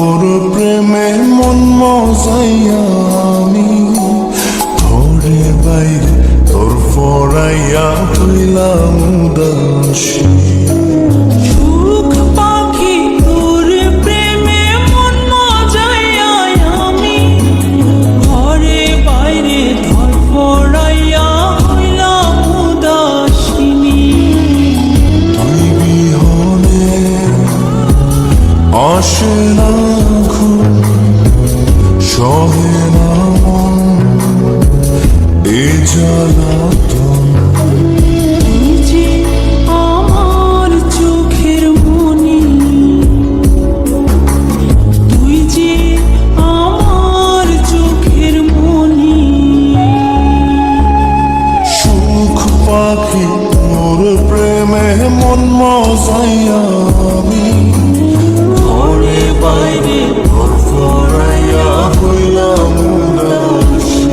তোর প্রেমে মন মজাইয়া আমি ঘরে বাইরে তোর ফরাইয়া হইলাম উদাসী। সুখ পাখি তোর প্রেমে মন মজাইয়া আমি ঘরে বাইরে ধরফরাইয়া হইলাম উদাসিনী। তুই বিহনে আসে না ঘুম, সহে না মন এ জ্বালাতন। তুই যে আমার চোখের মনি, তুই যে আমার চোখের মনি। সুখ পাখি তোর প্রেমে মন মজাইয়া আমি ঘরে বাইরে তোর ফরাইয়া হইলাম উদাসী।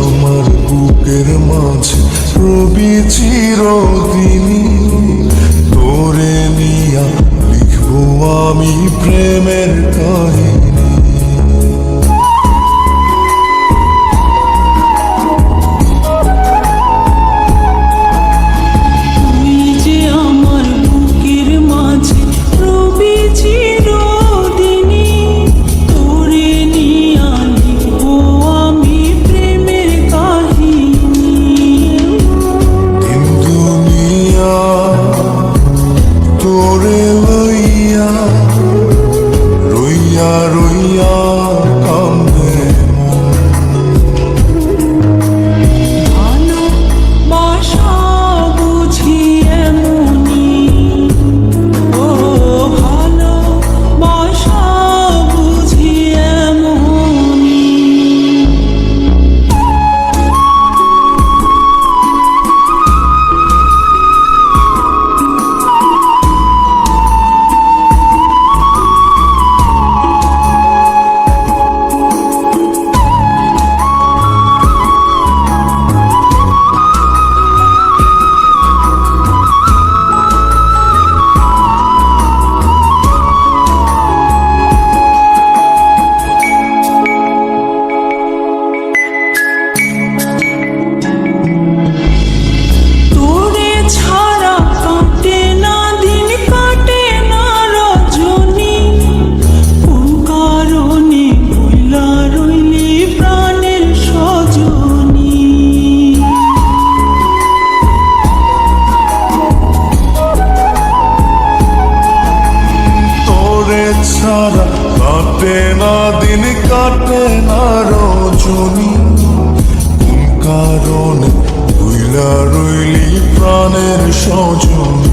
আমার বুকের মাঝে রবি চিরদিনই তোরে নিয়া লিখবো আমি প্রেমের কাহিনী। তুই যে আমার বুকের মাঝে রবি চিরদিনই তোরে নিয়া লিখবো আমি প্রেমের কাহিনী। দিন দুনিয়া তোরে লইয়া রইয়া রইয়া কান্দে ভালোবাসা বুঝি এমনি, ও ভালোবাসা বুঝি এমনি। তোরে ছাড়া কাটে না দিন, কাটে না রজনী। কোন কারণে ভুইলা রইলি প্রাণের সজনী। তোরে ছাড়া কাটে না দিন, কাটে না রজনী। কোন কারণে ভুইলা রইলি প্রাণের সজনী।